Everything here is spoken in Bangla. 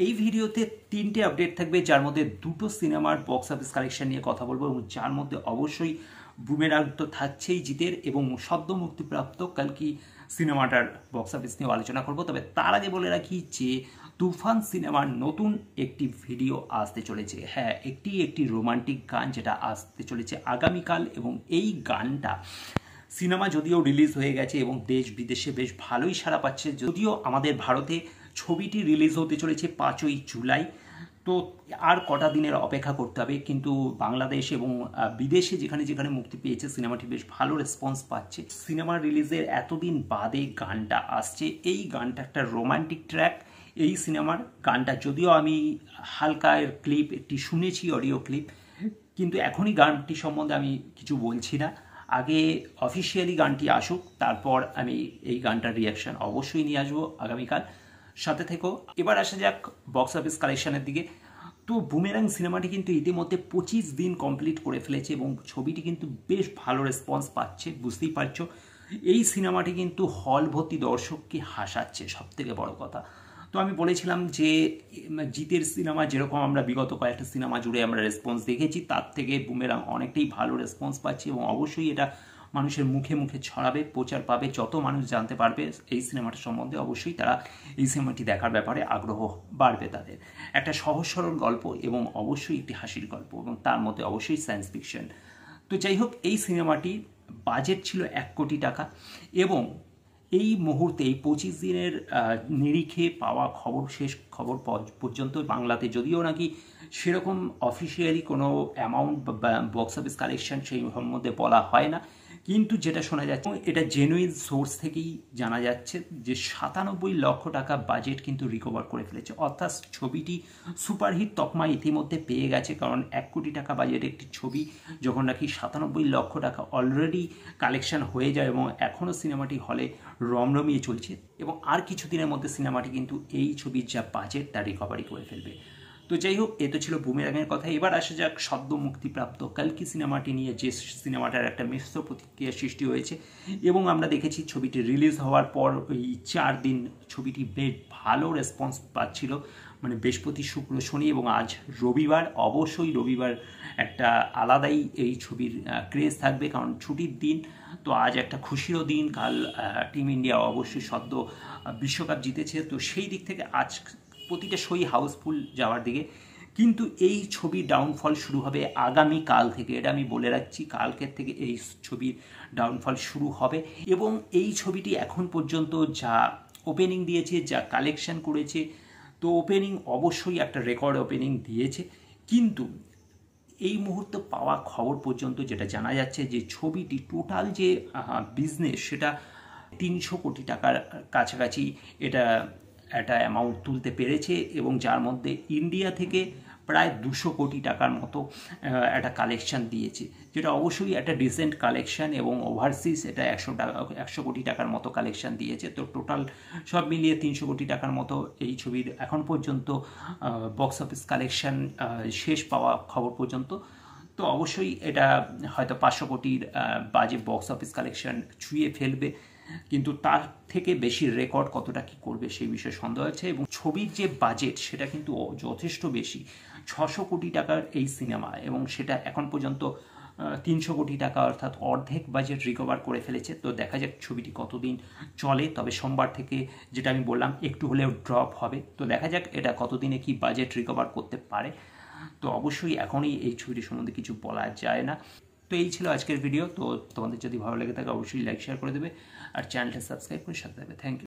এই ভিডিওতে তিনটে আপডেট থাকবে, যার মধ্যে দুটো সিনেমার বক্স অফিস কালেকশন নিয়ে কথা বলবো এবং যার মধ্যে অবশ্যই বুমেরাং তো থাকছেই জিতের, এবং সদ্য মুক্তিপ্রাপ্ত কালকি সিনেমাটার বক্স অফিস নিয়ে আলোচনা করব। তবে তার আগে বলে রাখি যে তুফান সিনেমার নতুন একটি ভিডিও আসতে চলেছে। হ্যাঁ, একটি রোমান্টিক গান যেটা আসতে চলেছে আগামীকাল, এবং এই গানটা সিনেমা যদিও রিলিজ হয়ে গেছে এবং দেশ বিদেশে বেশ ভালোই সাড়া পাচ্ছে, যদিও আমাদের ভারতে ছবিটি রিলিজ হতে চলেছে 5ই জুলাই। তো আর কটা দিনের অপেক্ষা করতে হবে, কিন্তু বাংলাদেশ এবং বিদেশে যেখানে যেখানে মুক্তি পেয়েছে সিনেমাটি বেশ ভালো রেসপন্স পাচ্ছে। সিনেমা রিলিজের এতদিন বাদে গানটা আসছে। এই গানটা একটা রোমান্টিক ট্র্যাক এই সিনেমার। গানটা যদিও আমি হালকা এর ক্লিপ একটি শুনেছি, অডিও ক্লিপ, কিন্তু এখনই গানটি সম্বন্ধে আমি কিছু বলছি না। আগে অফিসিয়ালি গানটি আসুক, তারপর আমি এই গানটার রিয়াকশন অবশ্যই নিয়ে আসবো আগামীকাল। সাথে থেকো। এবার আসা যাক বক্স অফিস কালেকশনের দিকে। তো বুমেরাং সিনেমাটি কিন্তু ইতিমধ্যে 25 দিন কমপ্লিট করে ফেলেছে এবং ছবিটি কিন্তু বেশ ভালো রেসপন্স পাচ্ছে, বুঝতেই পারছো। এই সিনেমাটি কিন্তু হল ভর্তি দর্শককে হাসাচ্ছে, সবথেকে বড় কথা। তো আমি বলেছিলাম যে জিতের সিনেমা যেরকম আমরা বিগত কয়েকটা সিনেমা জুড়ে আমরা রেসপন্স দেখেছি, তার থেকে বুমেরাং অনেকটাই ভালো রেসপন্স পাচ্ছে এবং অবশ্যই এটা মানুষের মুখে মুখে ছড়াবে, প্রচার পাবে। যত মানুষ জানতে পারবে এই সিনেমাটা সম্বন্ধে, অবশ্যই তারা এই সিনেমাটি দেখার ব্যাপারে আগ্রহ বাড়বে তাদের। একটা সহজ সরল গল্প এবং অবশ্যই একটি হাসির গল্প, এবং তার মধ্যে অবশ্যই সায়েন্স ফিকশন। তো যাই হোক, এই সিনেমাটি বাজেট ছিল 1 কোটি টাকা, এবং এই মুহূর্তে এই 25 দিনের নিরিখে পাওয়া খবর, শেষ খবর পর্যন্ত বাংলাতে যদিও নাকি সেরকম অফিসিয়ালি কোনো অ্যামাউন্ট বা বক্স অফিস কালেকশন সেই সম্বন্ধে বলা হয় না, কিন্তু যেটা শোনা যাচ্ছে, এটা জেনুইন সোর্স থেকেই জানা যাচ্ছে যে 97 লক্ষ টাকা বাজেট কিন্তু রিকভার করে ফেলেছে। অর্থাৎ ছবিটি সুপারহিট তকমা ইতিমধ্যে পেয়ে গেছে, কারণ 1 কোটি টাকা বাজেট একটি ছবি যখন নাকি 97 লক্ষ টাকা অলরেডি কালেকশন হয়ে যায় এবং এখনও সিনেমাটি হলে রমরমিয়ে চলছে, এবং আর কিছুদিনের মধ্যে সিনেমাটি কিন্তু এই ছবির যা বাজেট তা রিকভারি করে ফেলবে। তো যাই হোক, এ তো ছিল বুমেরাংয়ের কথা। এবার আসা যাক সদ্য মুক্তিপ্রাপ্ত কালকি সিনেমাটি নিয়ে, যে সিনেমাটার একটা মিশ্র প্রতিক্রিয়া সৃষ্টি হয়েছে, এবং আমরা দেখেছি ছবিটি রিলিজ হওয়ার পর ওই 4 দিন ছবিটি বেশ ভালো রেসপন্স পাচ্ছিল, মানে বৃহস্পতি, শুক্র, শনি এবং আজ রবিবার। অবশ্যই রবিবার একটা আলাদাই এই ছবির ক্রেজ থাকবে, কারণ ছুটির দিন। তো আজ একটা খুশিরও দিন, কাল টিম ইন্ডিয়া অবশ্যই সদ্য বিশ্বকাপ জিতেছে, তো সেই দিক থেকে আজ প্রতিটা শোই হাউসফুল যাওয়ার দিকে। কিন্তু এই ছবির ডাউনফল শুরু হবে আগামীকাল থেকে, এটা আমি বলে রাখছি, কালকের থেকে এই ছবির ডাউনফল শুরু হবে। এবং এই ছবিটি এখন পর্যন্ত যা ওপেনিং দিয়েছে, যা কালেকশন করেছে, তো ওপেনিং অবশ্যই একটা রেকর্ড ওপেনিং দিয়েছে, কিন্তু এই মুহূর্তে পাওয়া খবর পর্যন্ত যেটা জানা যাচ্ছে যে ছবিটি টোটাল যে বিজনেস, সেটা 300 কোটি টাকার কাছাকাছি এটা একটা অ্যামাউন্ট তুলতে পেরেছে, এবং যার মধ্যে ইন্ডিয়া থেকে প্রায় 200 কোটি টাকার মতো একটা কালেকশন দিয়েছে, যেটা অবশ্যই একটা ডিসেন্ট কালেকশন, এবং ওভারসিজ এটা 100 কোটি টাকার মতো কালেকশন দিয়েছে। তো টোটাল সব মিলিয়ে 300 কোটি টাকার মতো এই ছবির এখন পর্যন্ত বক্স অফিস কালেকশন শেষ পাওয়া খবর পর্যন্ত। তো অবশ্যই এটা হয়তো 500 কোটির বাজে বক্স অফিস কালেকশন ছুঁয়ে ফেলবে, কিন্তু তার থেকে বেশি রেকর্ড কতটা কি করবে সেই বিষয়ে সন্দেহ আছে। এবং ছবির যে বাজেট সেটা কিন্তু যথেষ্ট বেশি, 600 কোটি টাকার এই সিনেমা, এবং সেটা এখন পর্যন্ত 300 কোটি টাকা, অর্থাৎ অর্ধেক বাজেট রিকভার করে ফেলেছে। তো দেখা যাক ছবিটি কতদিন চলে। তবে সোমবার থেকে, যেটা আমি বললাম, একটু হলেও ড্রপ হবে। তো দেখা যাক এটা কতদিনে কি বাজেট রিকভার করতে পারে। তো অবশ্যই এখনই এই ছবিটি সম্বন্ধে কিছু বলা যায় না। তো এই ছিল আজকের ভিডিও। তো তোমাদের যদি ভালো লেগে থাকে অবশ্যই লাইক শেয়ার করে দেবে, আর চ্যানেলটা সাবস্ক্রাইব করে সাথে দেবে। Thank you.